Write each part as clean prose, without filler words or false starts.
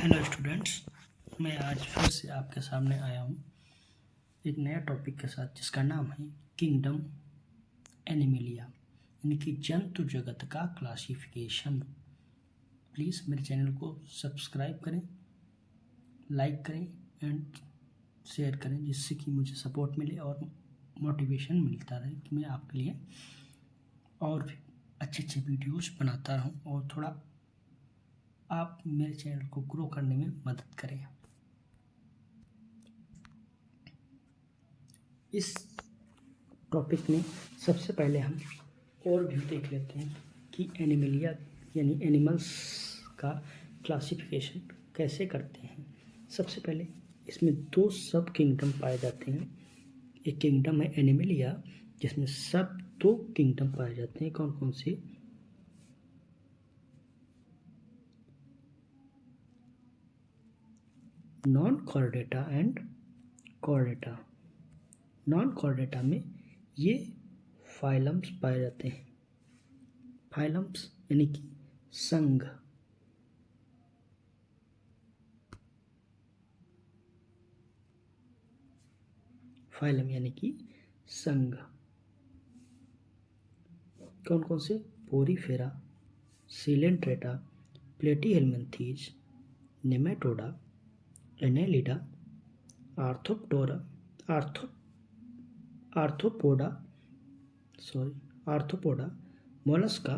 Hello students, मैं आज फिर से आपके सामने आया हूँ एक नया टॉपिक के साथ जिसका नाम है किंगडम एनिमलिया, यानी कि जंतु जगत का क्लासिफिकेशन। प्लीज़ मेरे चैनल को सब्सक्राइब करें, लाइक करें एंड शेयर करें, जिससे कि मुझे सपोर्ट मिले और मोटिवेशन मिलता रहे कि मैं आपके लिए और भी अच्छे वीडियोज़ बनाता रहूँ और थोड़ा आप मेरे चैनल को ग्रो करने में मदद करें। इस टॉपिक में सबसे पहले हम ओवरव्यू देख लेते हैं कि एनिमलिया यानी एनिमल्स का क्लासिफिकेशन कैसे करते हैं। सबसे पहले इसमें दो सब किंगडम पाए जाते हैं। एक किंगडम है एनिमलिया जिसमें सब दो किंगडम पाए जाते हैं। कौन कौन से? Non Chordata and Chordata. Non Chordata में ये फाइलम्स पाए जाते हैं। फाइलम्स यानी कि संघ। फाइलम यानी कि संघ। कौन कौन से? Porifera, Coelenterata, Platyhelminthes, Nematoda, Annelida, Orthoptera, Arthropoda, Mollusca,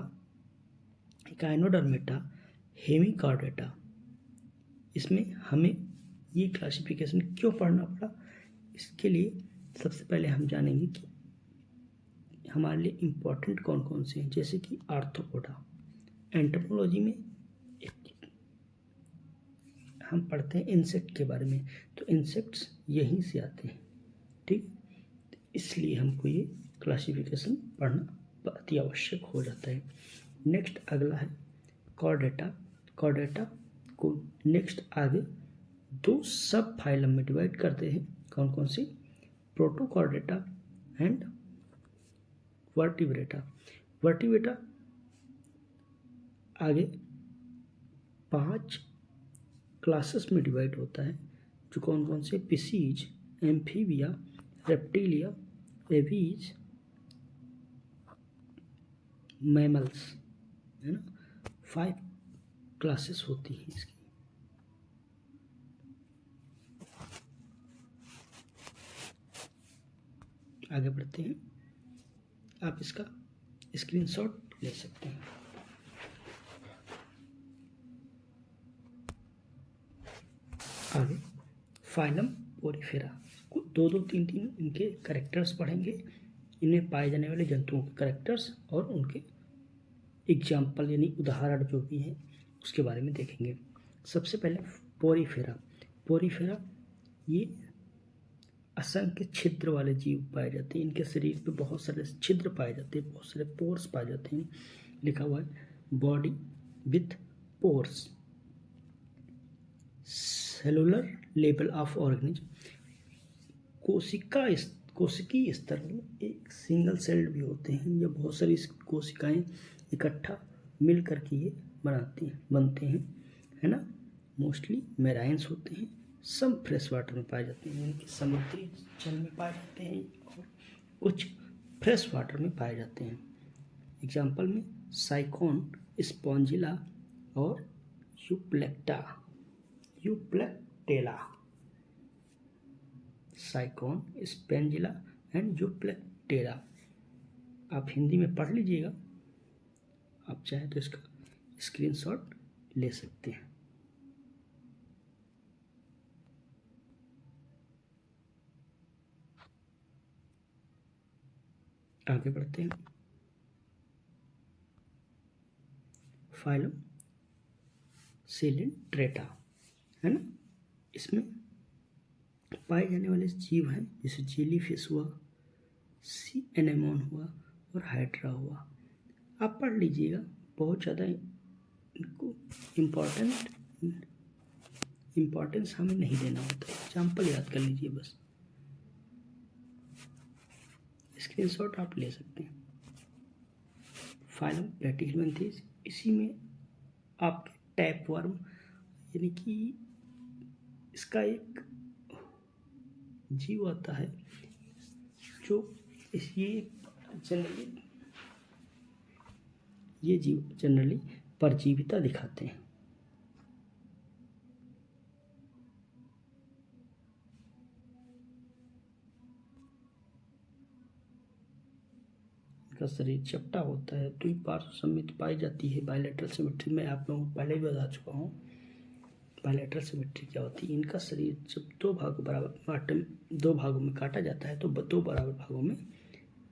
Echinodermata, Hemichordata. इसमें हमें ये क्लासिफिकेशन क्यों पढ़ना पड़ा? इसके लिए सबसे पहले हम जानेंगे कि हमारे लिए इम्पोर्टेंट कौन कौन से हैं। जैसे कि आर्थ्रोपोडा, एंटोमोलॉजी में हम पढ़ते हैं इंसेक्ट के बारे में, तो इंसेक्ट्स यहीं से आते हैं, ठीक। इसलिए हमको ये क्लासिफिकेशन पढ़ना अति आवश्यक हो जाता है। नेक्स्ट अगला है कॉर्डेटा। कॉर्डेटा को नेक्स्ट आगे दो सब फाइलम में डिवाइड करते हैं। कौन कौन सी? Protochordata and Vertebrata. वर्टिब्रेटा आगे 5 क्लासेस में डिवाइड होता है, जो कौन कौन से? Pisces, amphibia, reptilia, aves, mammals, है ना। 5 क्लासेस होती हैं इसकी। आगे बढ़ते हैं, आप इसका स्क्रीनशॉट ले सकते हैं। आगे फाइलम पोरीफेरा, दो दो तीन तीन इनके कैरेक्टर्स पढ़ेंगे। इनमें पाए जाने वाले जंतुओं के कैरेक्टर्स और उनके एग्जाम्पल यानी उदाहरण जो भी हैं उसके बारे में देखेंगे। सबसे पहले पोरीफेरा। पोरीफेरा ये असंख्य छिद्र वाले जीव पाए जाते हैं। इनके शरीर पे बहुत सारे छिद्र पाए जाते हैं, बहुत सारे पोर्स पाए जाते हैं। लिखा हुआ है body with pores, cellular level of organism. कोशिकीय स्तर में एक सिंगल सेल्ड भी होते हैं। ये बहुत सारी कोशिकाएं इकट्ठा मिल करके ये बनते हैं, है ना। मोस्टली मेराइन्स होते हैं। सब फ्रेश वाटर में पाए जाते हैं, यानी कि समुद्री जल में पाए जाते हैं और कुछ फ्रेश वाटर में पाए जाते हैं। एग्जाम्पल में साइकोन, स्पॉन्जिला और Euplectella. Sycon, Spongilla and Euplectella. आप हिंदी में पढ़ लीजिएगा, आप चाहें तो इसका स्क्रीनशॉट ले सकते हैं। आगे बढ़ते हैं। फाइलम सिलेंट्रेटा, है ना। इसमें पाए जाने वाले जीव हैं जैसे जेलीफिश हुआ, सी एनेमोन हुआ और हाइड्रा हुआ। आप पढ़ लीजिएगा, बहुत ज़्यादा इनको इम्पोर्टेंस हमें नहीं देना होता है। एग्जाम्पल याद कर लीजिए बस, स्क्रीनशॉट आप ले सकते हैं। फाइलम प्लेटीहेल्मिन्थीज, इसी में आपके टैपवर्म यानी कि इसका एक जीव आता है जो ये जीव जनरली परजीविता दिखाते हैं। इनका शरीर चपटा होता है, द्विपार्श्व सममिति पाई जाती है। बायलैटरल सिमेट्री में आप लोगों को पहले भी बता चुका हूँ बायलैटरल सिमेट्री क्या होती है। इनका शरीर जब दो भागों में काटा जाता है तो दो बराबर भागों में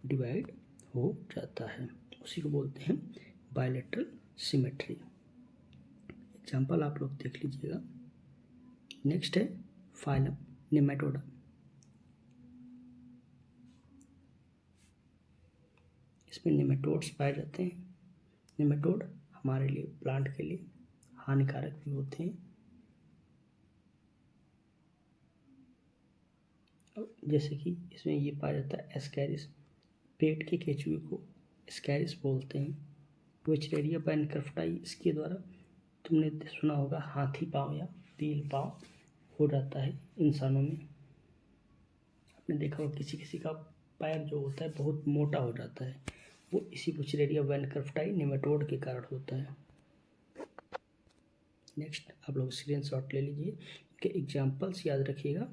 डिवाइड हो जाता है, उसी को बोलते हैं बायलैटरल सिमेट्री। एग्जाम्पल आप लोग देख लीजिएगा। नेक्स्ट है फाइलम नेमेटोडा। इसमें नेमेटोड्स पाए जाते हैं। नेमेटोड हमारे लिए, प्लांट के लिए हानिकारक भी होते हैं। जैसे कि इसमें ये पाया जाता है एस्कैरिस, पेट के केचुए को एस्कैरिस बोलते हैं। विचरेरिया बैनक्रफ्टाई, इसके द्वारा तुमने सुना होगा हाथी पाँव या तील पाँव हो जाता है इंसानों में। आपने देखा होगा किसी किसी का पैर जो होता है बहुत मोटा हो जाता है, वो इसी विचरेरिया बैनक्रफ्टाई नेमेटोड के कारण होता है। नेक्स्ट आप लोग स्क्रीनशॉट ले लीजिए, इनके एग्जाम्पल्स याद रखिएगा।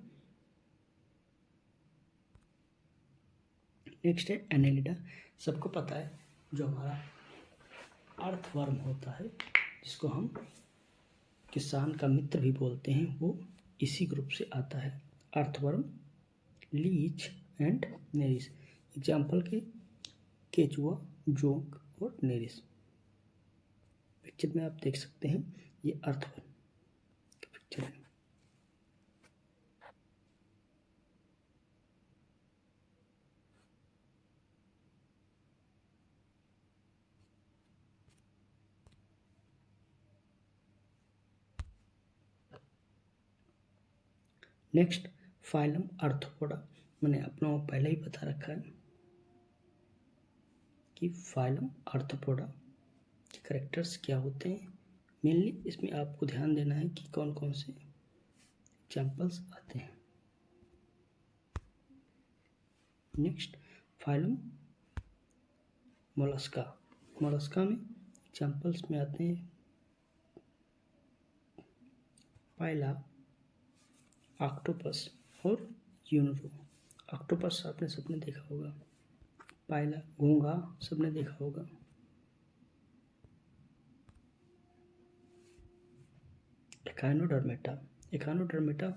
नेक्स्ट है एनेलिडा। सबको पता है जो हमारा अर्थवर्म होता है, जिसको हम किसान का मित्र भी बोलते हैं, वो इसी ग्रुप से आता है। Earthworm, leech and nereis. Example के केचुआ, जोंक और नेरिस। पिक्चर में आप देख सकते हैं ये अर्थवर्म की पिक्चर है। Next phylum arthropoda. मैंने अपनों को पहले ही बता रखा है कि फाइलम आर्थ्रोपोडा के कैरेक्टर्स क्या होते हैं। मेनली इसमें आपको ध्यान देना है कि कौन कौन से एग्जाम्पल्स आते हैं। Next phylum Mollusca. मोलस्का में एग्जाम्पल्स में आते हैं पाइला, ऑक्टोपस और यूनरो। ऑक्टोपस आपने सबने देखा होगा, पाइला, घोंघा सबने देखा होगा। एकाइनोडर्मेटा। एकाइनोडर्मेटा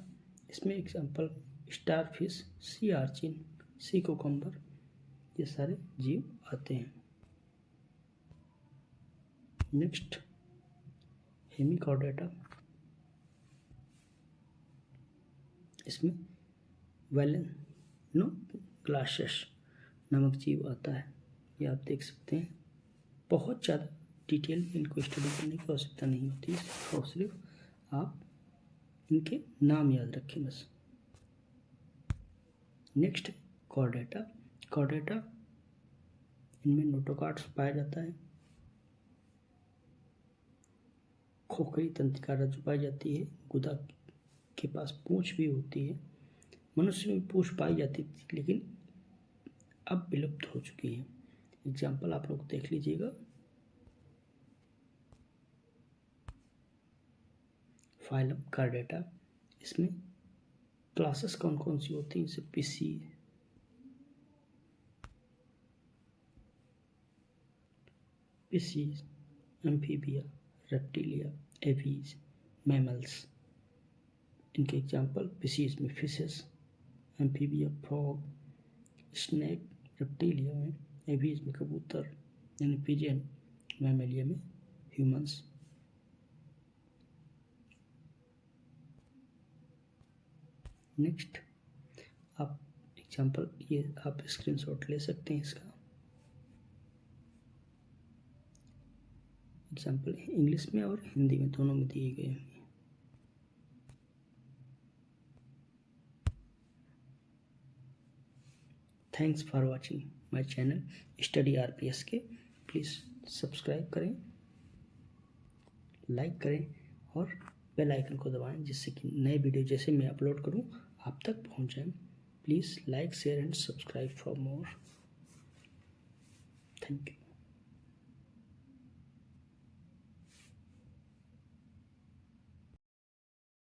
इसमें एग्जाम्पल स्टारफिश, सी आर्चिन, सी कोकम्बर, ये सारे जीव आते हैं। Next Hemichordata. इसमें वेलेनोग्लासस नामक जीव आता है, ये आप देख सकते हैं। बहुत ज़्यादा डिटेल में इनको स्टडी करने की आवश्यकता नहीं होती, और सिर्फ आप इनके नाम याद रखें बस। Next Chordata. कॉर्डेटा इनमें नोटोकॉर्ड्स पाया जाता है। खोखली तंत्रिका रज्जु पाई जाती है। गुदा के पास पूंछ भी होती है। मनुष्य में पूंछ पाई जाती थी, लेकिन अब विलुप्त हो चुकी है। एग्जाम्पल आप लोग देख लीजिएगा। Phylum chordata. इसमें क्लासेस कौन कौन सी होती हैं, जैसे Pisces, amphibia, reptilia, aves, mammals. इनके एग्जाम्पल पिसीज में fishes, amphibia frog, snake, reptilia में, एवीज में कबूतर यानी पिजन, मैमेलिया में ह्यूमंस। नेक्स्ट आप एग्जाम्पल ये आप स्क्रीनशॉट ले सकते हैं इसका। एग्जाम्पल इंग्लिश में और हिंदी में दोनों में दिए गए हैं। Thanks for watching my channel study RPS के। प्लीज़ सब्सक्राइब करें, लाइक करें और बेल आइकन को दबाएं जिससे कि नए वीडियो जैसे मैं अपलोड करूं आप तक पहुंच जाएं। Please like share and subscribe for more. Thank you.